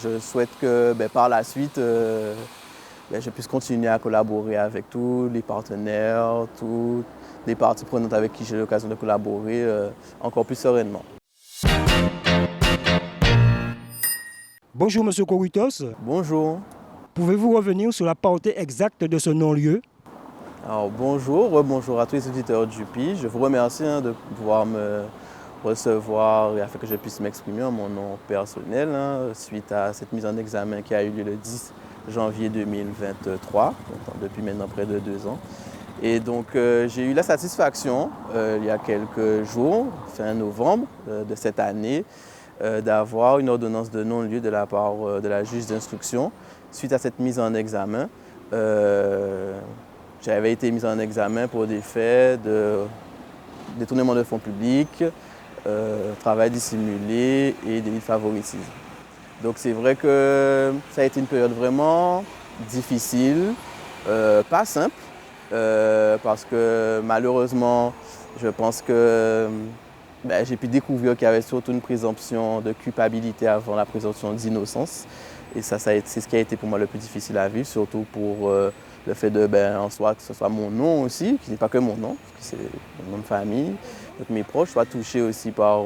je souhaite que par la suite, je puisse continuer à collaborer avec tous les partenaires, toutes les parties prenantes avec qui j'ai l'occasion de collaborer encore plus sereinement. Bonjour Monsieur Kouritos. Bonjour. Pouvez-vous revenir sur la portée exacte de ce non-lieu? Alors bonjour à tous les auditeurs du PI. Je vous remercie de pouvoir me recevoir et afin que je puisse m'exprimer en mon nom personnel suite à cette mise en examen qui a eu lieu le 10 janvier 2023, donc depuis maintenant près de 2 ans. Et donc j'ai eu la satisfaction il y a quelques jours, fin novembre de cette année, d'avoir une ordonnance de non-lieu de la part de la juge d'instruction suite à cette mise en examen. J'avais été mis en examen pour des faits de détournement de fonds publics, travail dissimulé et délit de favoritisme. Donc c'est vrai que ça a été une période vraiment difficile, pas simple, parce que malheureusement, je pense que j'ai pu découvrir qu'il y avait surtout une présomption de culpabilité avant la présomption d'innocence. Et c'est ce qui a été pour moi le plus difficile à vivre, surtout pour le fait en soi, que ce soit mon nom aussi, qui n'est pas que mon nom, c'est mon nom de famille, que mes proches soient touchés aussi par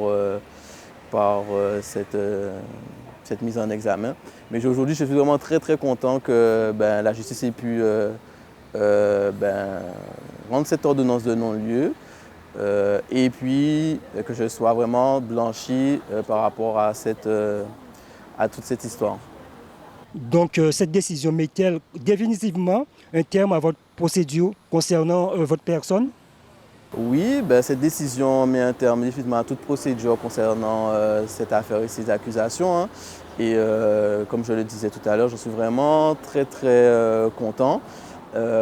cette mise en examen. Mais aujourd'hui, je suis vraiment très très content que la justice ait pu rendre cette ordonnance de non-lieu et puis que je sois vraiment blanchi par rapport à toute cette histoire. Donc cette décision met-elle définitivement un terme à votre procédure concernant votre personne? Oui, cette décision met un terme définitivement à toute procédure concernant cette affaire et ces accusations. Et comme je le disais tout à l'heure, je suis vraiment très très content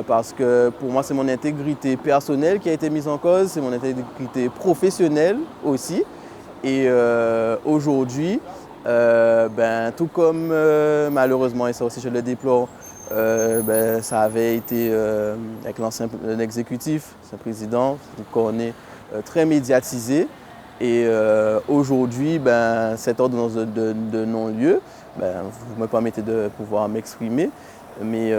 parce que pour moi c'est mon intégrité personnelle qui a été mise en cause, c'est mon intégrité professionnelle aussi. Et aujourd'hui, tout comme malheureusement, et ça aussi je le déplore, ça avait été avec l'ancien exécutif, ce président, qu'on est très médiatisé. Et aujourd'hui, cette ordonnance de non-lieu, vous me permettez de pouvoir m'exprimer, mais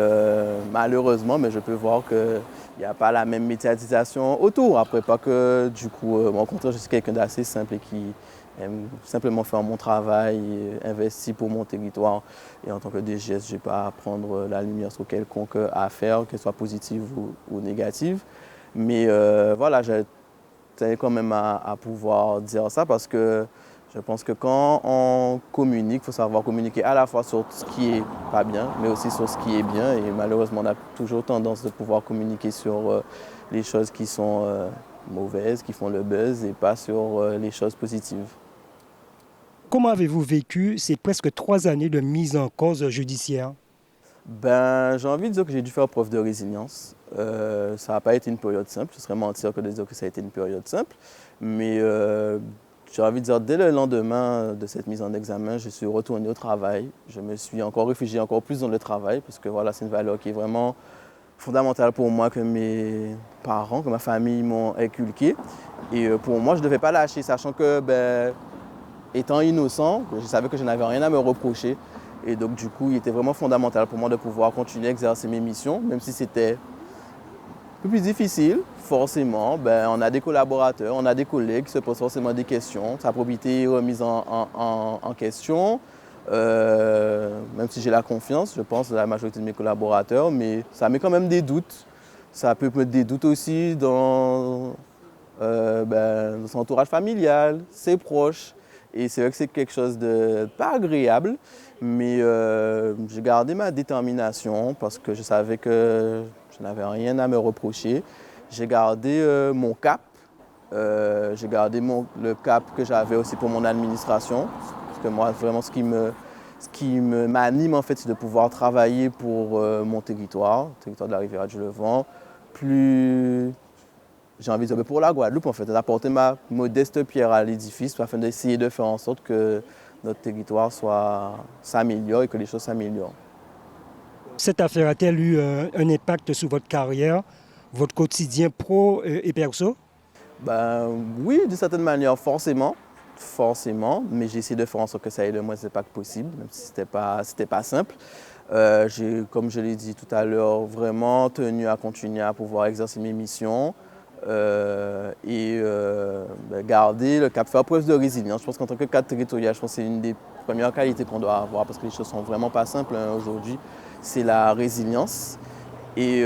malheureusement, je peux voir qu'il n'y a pas la même médiatisation autour. Après, pas que du coup, au contraire, je suis quelqu'un d'assez simple et qui aime simplement faire mon travail, investi pour mon territoire. Et en tant que DGS, je n'ai pas à prendre la lumière sur quelconque affaire, qu'elle soit positive ou négative. Mais voilà, je tenais quand même à pouvoir dire ça parce que je pense que quand on communique, il faut savoir communiquer à la fois sur ce qui est pas bien, mais aussi sur ce qui est bien. Et malheureusement, on a toujours tendance de pouvoir communiquer sur les choses qui sont mauvaises, qui font le buzz, et pas sur les choses positives. Comment avez-vous vécu ces presque 3 années de mise en cause judiciaire? J'ai envie de dire que j'ai dû faire preuve de résilience. Ça n'a pas été une période simple, ce serait mentir que de dire que ça a été une période simple. Mais j'ai envie de dire, dès le lendemain de cette mise en examen, je suis retourné au travail. Je me suis encore réfugié encore plus dans le travail, parce que voilà, c'est une valeur qui est vraiment fondamentale pour moi, que mes parents, que ma famille m'ont inculquée. Et pour moi, je ne devais pas lâcher, sachant que, étant innocent, je savais que je n'avais rien à me reprocher. Et donc, du coup, il était vraiment fondamental pour moi de pouvoir continuer à exercer mes missions, même si c'était un peu plus difficile, forcément. On a des collaborateurs, on a des collègues qui se posent forcément des questions. Sa probité est remise en question, même si j'ai la confiance, je pense, de la majorité de mes collaborateurs, mais ça met quand même des doutes. Ça peut mettre des doutes aussi dans son entourage familial, ses proches. Et c'est vrai que c'est quelque chose de pas agréable, mais j'ai gardé ma détermination parce que je savais que je n'avais rien à me reprocher. J'ai gardé mon cap, j'ai gardé le cap que j'avais aussi pour mon administration. Parce que moi, vraiment, ce qui m'anime, en fait, c'est de pouvoir travailler pour mon territoire, le territoire de la Riviera du Levant, plus... J'ai envie de dire pour la Guadeloupe, en fait, d'apporter ma modeste pierre à l'édifice afin d'essayer de faire en sorte que notre territoire s'améliore et que les choses s'améliorent. Cette affaire a-t-elle eu un impact sur votre carrière, votre quotidien pro et perso? Oui, d'une certaine manière, forcément. forcément, mais j'ai essayé de faire en sorte que ça aille le moins d'impact possible, même si c'était pas simple. J'ai, comme je l'ai dit tout à l'heure, vraiment tenu à continuer à pouvoir exercer mes missions garder le cap, faire preuve de résilience. Je pense qu'en tant que cadre territorial, je pense que c'est une des premières qualités qu'on doit avoir parce que les choses sont vraiment pas simples aujourd'hui. C'est la résilience. Et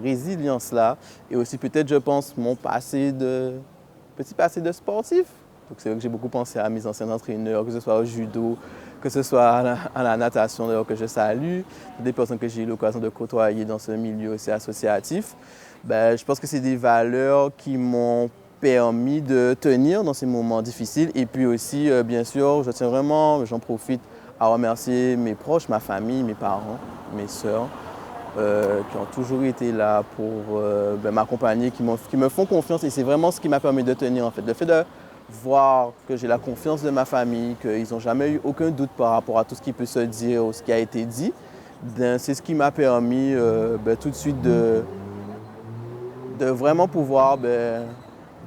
résilience-là, et aussi peut-être, je pense, mon petit passé de sportif. Donc c'est vrai que j'ai beaucoup pensé à mes anciens entraîneurs, que ce soit au judo, que ce soit à la natation, d'ailleurs, que je salue, des personnes que j'ai eu l'occasion de côtoyer dans ce milieu aussi associatif. Je pense que c'est des valeurs qui m'ont permis de tenir dans ces moments difficiles. Et puis aussi, bien sûr, j'en profite à remercier mes proches, ma famille, mes parents, mes sœurs, qui ont toujours été là pour m'accompagner, qui me font confiance. Et c'est vraiment ce qui m'a permis de tenir, en fait. Le fait de voir que j'ai la confiance de ma famille, qu'ils n'ont jamais eu aucun doute par rapport à tout ce qui peut se dire ou ce qui a été dit, c'est ce qui m'a permis tout de suite de vraiment pouvoir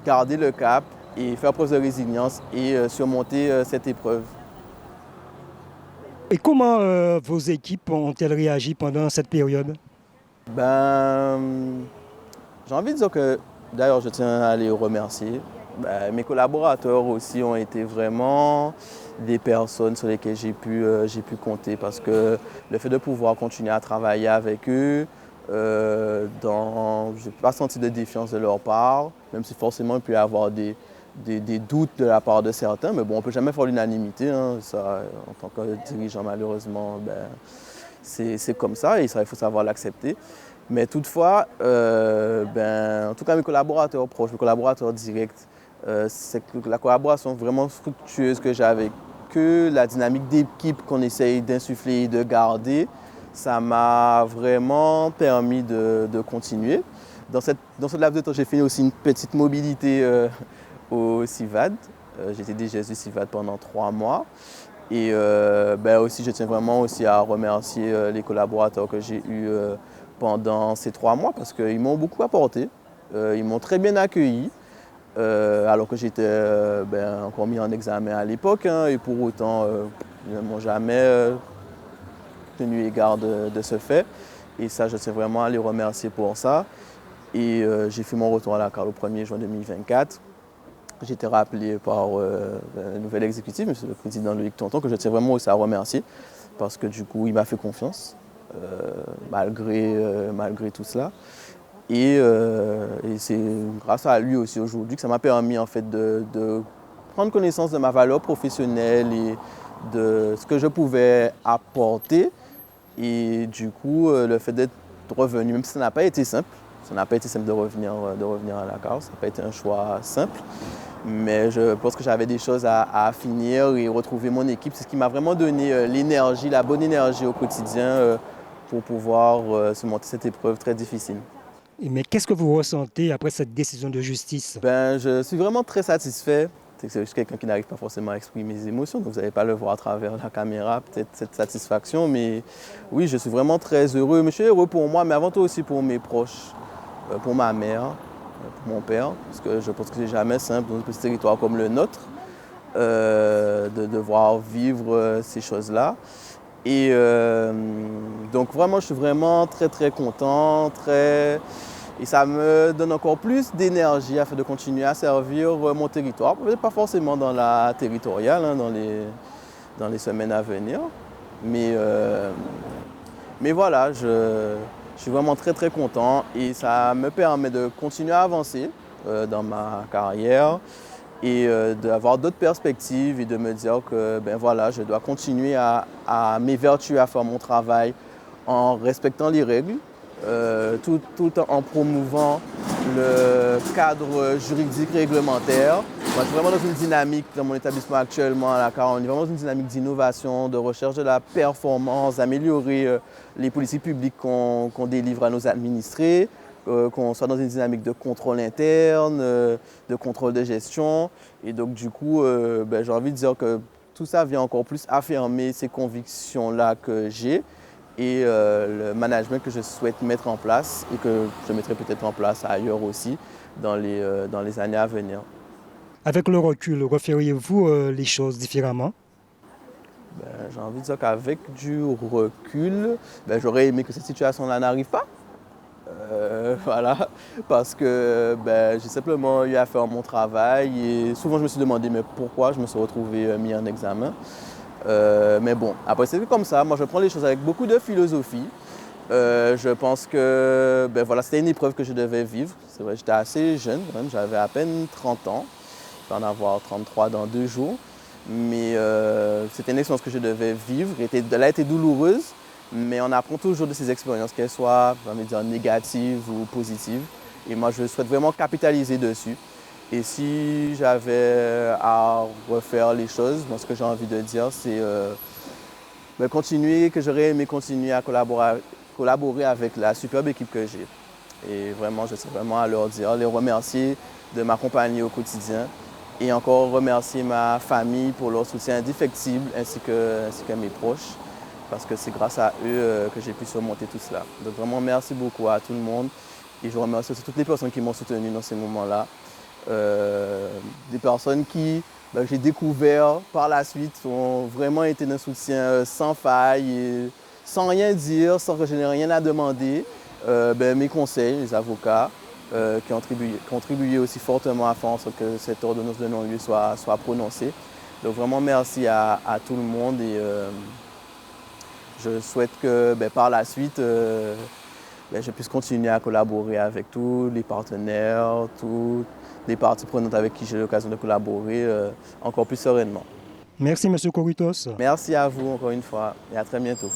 garder le cap et faire preuve de résilience et surmonter cette épreuve. Et comment vos équipes ont-elles réagi pendant cette période? J'ai envie de dire que, d'ailleurs, je tiens à les remercier. Mes collaborateurs aussi ont été vraiment des personnes sur lesquelles j'ai pu compter parce que le fait de pouvoir continuer à travailler avec eux, je n'ai pas senti de défiance de leur part, même si forcément il peut y avoir des doutes de la part de certains, mais bon, on ne peut jamais faire l'unanimité. Hein. Ça, en tant que dirigeant, malheureusement, c'est comme ça et ça, il faut savoir l'accepter. Mais toutefois, en tout cas, mes collaborateurs proches, mes collaborateurs directs, c'est que la collaboration vraiment fructueuse que j'ai avec eux, la dynamique d'équipe qu'on essaye d'insuffler et de garder, ça m'a vraiment permis de continuer. Dans cette laps de temps, j'ai fait aussi une petite mobilité au CIVAD. J'étais DGS du CIVAD pendant 3 mois. Et aussi, je tiens vraiment aussi à remercier les collaborateurs que j'ai eus pendant ces 3 mois parce qu'ils m'ont beaucoup apporté. Ils m'ont très bien accueilli, alors que j'étais encore mis en examen à l'époque. Hein, et pour autant, ils ne m'ont jamais tenu égard de ce fait. Et ça, je tiens vraiment à les remercier pour ça. Et j'ai fait mon retour à la CAR le 1er juin 2024. J'ai été rappelé par le nouvel exécutif, M. le Président Loïc Tonton, que je tiens vraiment aussi à remercier parce que du coup, il m'a fait confiance malgré tout cela. Et c'est grâce à lui aussi aujourd'hui que ça m'a permis en fait de prendre connaissance de ma valeur professionnelle et de ce que je pouvais apporter. Et du coup, le fait d'être revenu, même si ça n'a pas été simple, de revenir à la CAR, ça n'a pas été un choix simple. Mais je pense que j'avais des choses à finir et retrouver mon équipe. C'est ce qui m'a vraiment donné l'énergie, la bonne énergie au quotidien pour pouvoir surmonter cette épreuve très difficile. Mais qu'est-ce que vous ressentez après cette décision de justice? Je suis vraiment très satisfait. Je suis quelqu'un qui n'arrive pas forcément à exprimer mes émotions, donc vous n'allez pas le voir à travers la caméra, peut-être cette satisfaction. Mais oui, je suis vraiment très heureux. Mais je suis heureux pour moi, mais avant tout aussi pour mes proches, pour ma mère, pour mon père, parce que je pense que c'est jamais simple dans un petit territoire comme le nôtre de devoir vivre ces choses-là. Et donc vraiment, je suis vraiment très très content, et ça me donne encore plus d'énergie afin de continuer à servir mon territoire, peut-être pas forcément dans la territoriale, hein, dans les semaines à venir, mais voilà, je suis vraiment très très content et ça me permet de continuer à avancer dans ma carrière et d'avoir d'autres perspectives et de me dire que je dois continuer à m'évertuer à faire mon travail en respectant les règles, tout en promouvant le cadre juridique réglementaire. Moi, je suis vraiment dans une dynamique, dans mon établissement actuellement à la CAR, on est vraiment dans une dynamique d'innovation, de recherche de la performance, d'améliorer les politiques publiques qu'on délivre à nos administrés, qu'on soit dans une dynamique de contrôle interne, de contrôle de gestion. Et donc, du coup, j'ai envie de dire que tout ça vient encore plus affirmer ces convictions-là que j'ai et le management que je souhaite mettre en place et que je mettrai peut-être en place ailleurs aussi dans les années à venir. Avec le recul, referiez-vous les choses différemment? J'ai envie de dire qu'avec du recul, j'aurais aimé que cette situation-là n'arrive pas. Voilà, parce que j'ai simplement eu à faire mon travail et souvent je me suis demandé mais pourquoi je me suis retrouvé mis en examen. Mais bon, après c'est comme ça, moi je prends les choses avec beaucoup de philosophie. Je pense que voilà, c'était une épreuve que je devais vivre. C'est vrai, j'étais assez jeune, même, j'avais à peine 30 ans. Je vais en avoir 33 dans 2 jours. Mais c'était une expérience que je devais vivre. Elle a été douloureuse, mais on apprend toujours de ces expériences, qu'elles soient négatives ou positives. Et moi, je souhaite vraiment capitaliser dessus. Et si j'avais à refaire les choses, moi, ce que j'ai envie de dire, c'est continuer, que j'aurais aimé continuer à collaborer avec la superbe équipe que j'ai. Et vraiment, je sais vraiment à leur dire, les remercier de m'accompagner au quotidien et encore remercier ma famille pour leur soutien indéfectible ainsi que mes proches parce que c'est grâce à eux que j'ai pu surmonter tout cela. Donc vraiment, merci beaucoup à tout le monde et je remercie aussi toutes les personnes qui m'ont soutenu dans ces moments-là. Des personnes qui j'ai découvert par la suite ont vraiment été d'un soutien sans faille et sans rien dire, sans que je n'ai rien à demander. Mes conseils, les avocats, qui ont contribué aussi fortement à faire en sorte que cette ordonnance de non-lieu soit prononcée. Donc vraiment merci à tout le monde et je souhaite que par la suite, je puisse continuer à collaborer avec tous les partenaires, toutes les parties prenantes avec qui j'ai l'occasion de collaborer encore plus sereinement. Merci, M. Corritos. Merci à vous encore une fois et à très bientôt.